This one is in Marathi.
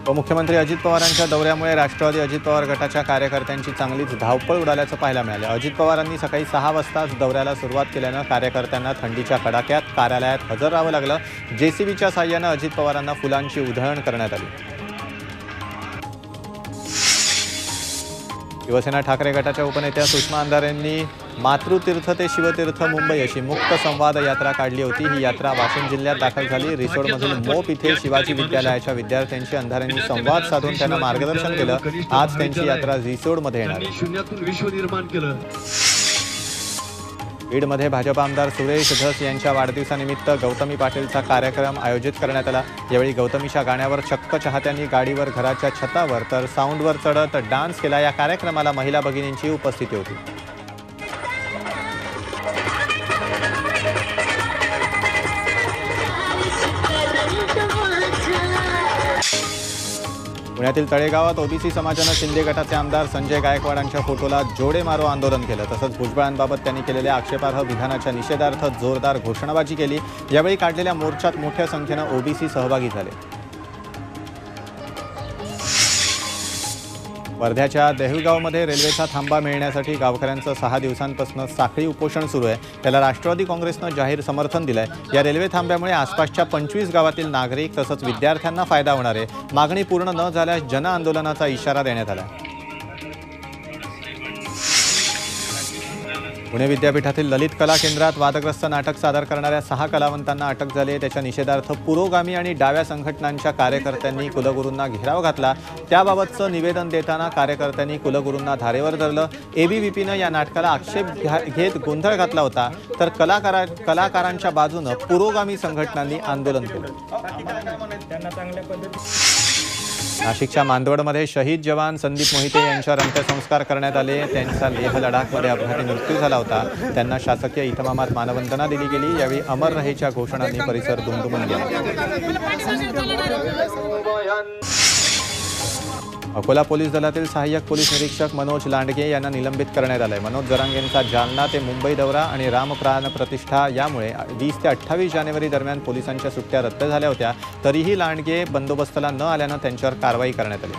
उपमुख्यमंत्री अजित पवारांच्या दौऱ्यामुळे राष्ट्रवादी अजित पवार गटाच्या कार्यकर्त्यांची चांगलीच धावपळ उडाल्याचं पाहायला मिळालं। अजित पवारांनी सकाळी 6 वाजताच दौऱ्याला सुरुवात केल्यानं कार्यकर्त्यांना थंडीच्या कडाक्यात कार्यालयात हजर राहावं लागलं। जेसीबीच्या साहाय्यानं अजित पवारांना फुलांची उधळण करण्यात आली। शिवसेना ठाकरे गटाच्या उपनेत्या सुषमा अंधारेंनी मातृतीर्थ ते शिवतीर्थ मुंबई अशी मुक्त संवाद यात्रा काढली होती। ही यात्रा वाशिम जिल्ह्यात दाखल झाली। रिसोडमधील मोप इथे शिवाजी विद्यालयाच्या विद्यार्थ्यांशी अंधारेंनी संवाद साधून त्यांना मार्गदर्शन केलं। आज त्यांची यात्रा रिसोडमध्ये येणार आहे। बीडमध्ये भाजप आमदार सुरेश धस यांच्या वाढदिवसानिमित्त गौतमी पाटीलचा कार्यक्रम आयोजित करण्यात आला। यावेळी गौतमीच्या गाण्यावर चक्क चाहत्यांनी गाडीवर, घराच्या छतावर तर साऊंडवर चढत डान्स केला। या कार्यक्रमाला महिला भगिनींची उपस्थिती होती। पुण्यातील तळेगावात ओबीसी समाजानं शिंदे गटाचे आमदार संजय गायकवाडांच्या फोटोला जोडे मारो आंदोलन केलं। तसंच भुजबळांबाबत त्यांनी केलेल्या आक्षेपार्ह विधानाच्या निषेधार्थ जोरदार घोषणाबाजी केली। यावेळी काढलेल्या मोर्चात मोठ्या संख्येनं ओबीसी सहभागी झाले। वर्ध्याच्या देहुगावमध्ये रेल्वेचा थांबा मिळण्यासाठी गावकऱ्यांचं 6 दिवसांपासून साखळी उपोषण सुरू आहे। त्याला राष्ट्रवादी काँग्रेसनं जाहीर समर्थन दिलंय। या रेल्वे थांब्यामुळे आसपासच्या 25 गावातील नागरिक तसंच विद्यार्थ्यांना फायदा होणार आहे। मागणी पूर्ण न झाल्यास जनआंदोलनाचा इशारा देण्यात आला। पुणे विद्यापीठातील ललित कला केंद्रात वादग्रस्त नाटक सादर करणाऱ्या 6 कलावंतांना अटक झाली। त्याच्या निषेधार्थ पुरोगामी आणि डाव्या संघटनांच्या कार्यकर्त्यांनी कुलगुरूंना घेराव घातला। त्याबाबतचं निवेदन देताना कार्यकर्त्यांनी कुलगुरूंना धारेवर धरलं। एबीव्हीपीनं या नाटकाला आक्षेप घेत गोंधळ घातला होता, तर कलाकारांच्या बाजूनं पुरोगामी संघटनांनी आंदोलन केलं। नाशिकच्या मांदवडमध्ये शहीद जवान संदीप मोहिते यांच्यावर अंत्यसंस्कार करण्यात आले। त्यांचा लेह लडाखमध्ये अपघाती मृत्यू झाला होता। त्यांना शासकीय इतमामात मानवंदना दिली गेली। यावेळी अमर रहेच्या घोषणांनी परिसर दुमदुमून गेला। अकोला पोलीस दलातील सहाय्यक पोलीस निरीक्षक मनोज लांडगे यांना निलंबित करण्यात आलंय। मनोज जरांगेंचा जालना ते मुंबई दौरा आणि रामप्राण प्रतिष्ठा यामुळे 20 ते 28 जानेवारी दरम्यान पोलिसांच्या सुट्ट्या रद्द झाल्या होत्या। तरीही लांडगे बंदोबस्ताला न आल्यानं त्यांच्यावर कारवाई करण्यात आली।